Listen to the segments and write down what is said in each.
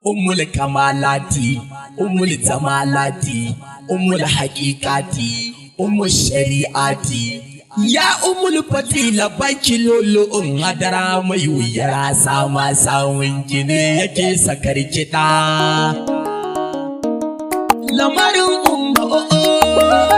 Ummul kamalati, ummul zamalati, ummul haqiqati, ummul shari'ati. Ya ummul fatila baki lolo'un hadara mai wuyar sama sawun gine yake sakar kiɗa. Lamarin umma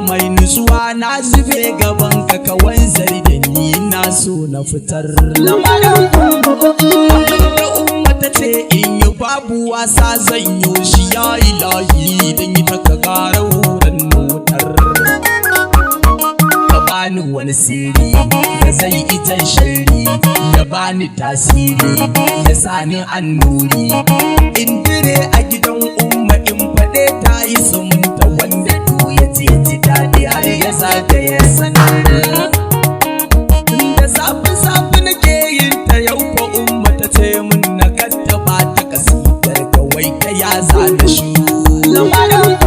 mai nutsuwa na zube gaban ka kawan zari da ni na so na fitar lamarin da umma ta ce in yi babu wasa zan yi shi ya ilahi dan yi taka gara wurin motar ka bani wani sirri da zai itan shari ya bani tasiri ya sani annuri in dire a gidan umma in faɗe ta yi sumunta wanda daɗi har ya zagaye sanar da safi nake yin ta yau fa umma ta ce mun na kasta ba ta kasidar kawai ta ya zana shi lamarin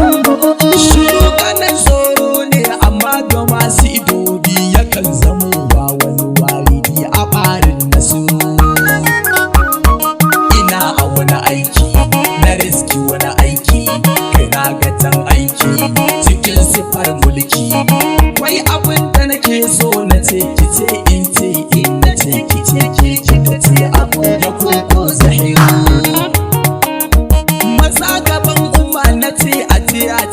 shiru kanan tsoro ne amma ga masu idodi yakan zama wa wani walidi a ɓarin nasu ina a wani aiki na riski wani aiki kai na gatan aiki cikin sifar mulki wai abin da nake so na ce kice in ce in na ce kice kika ce abu da koko zahiru maza gaban umma na ce a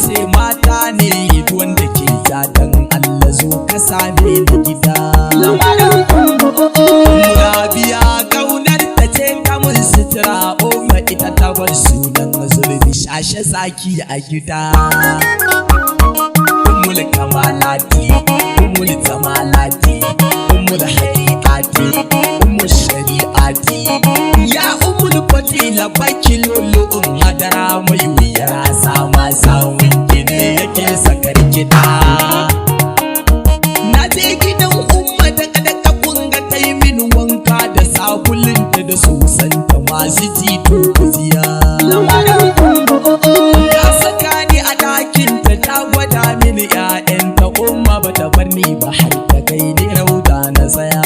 ce mata ne wanda ke ja dan Allah zo ka same ni gida lamarin umma biya kaunar ta ce ta mun sutura umma ita ta bar sunan zurbi shashe zaki a gida ummul kamalati, ummul zamalati, ummul haqiqati, ummul shari'ati. Ya ummul fatila baki lolo'un hadara mai wuyar sama sawun gine yake sakar kiɗa. Na je gidan umma daga kunga ta yi min wanka da sabulunta da sosanta masu jito kuziya. Ya saka ni a ɗakinta ta gwada mini ‘ya'yanta umma ba ta bar ni ba har ta kai ni rauda na tsaya.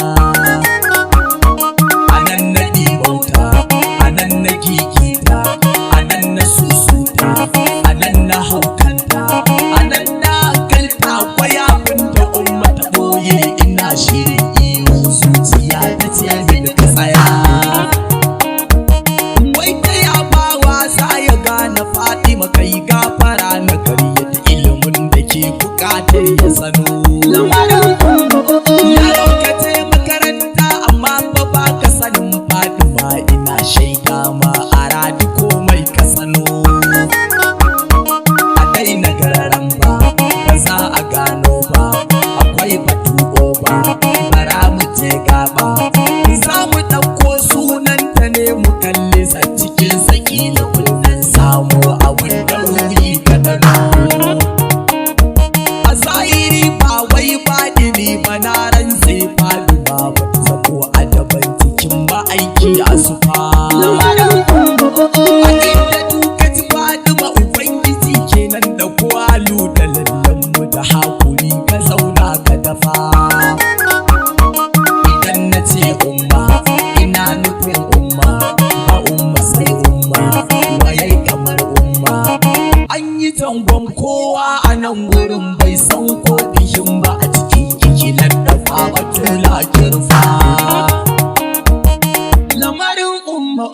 A nan na ɗibauta, a nan na gigita, a nan na susuta, a nan na haukanta, a nan na hankalta kwayafin da umma ta ɓoye ina shirin iyo zuciya ta ce mini ka tsaya. Wai ta ya ba wasa ya gane Fatima kai gafara na karya da ilimin da ke bukatar ya sano yaro ka ce makaranta amma fa ba ka sanin Fatima ina shaida ma a radi komai ka sano a daina gararan ba za a gano ba akwai batu ba bara mu je gaba za mu ɗauko sunanta ne mu kalli sa cikin sakila kunnen samu abin da ruhi ka dano a zahiri ba wai baɗini ba na rantse faɗi ba ba ta zamo a daban cikin ma'aiki a sufa a inda duka ji faɗi ma ubangiji kenan da kwalu da lallanmu da hakuri ka zauna ka dafa idan na ce umma ina nufin umma ba umma sai umma wayai kamar umma an yi tangon kowa a nan wurin bai san ko bihin ba a cikin kikilan dafa ba tula kirfa lamarin umma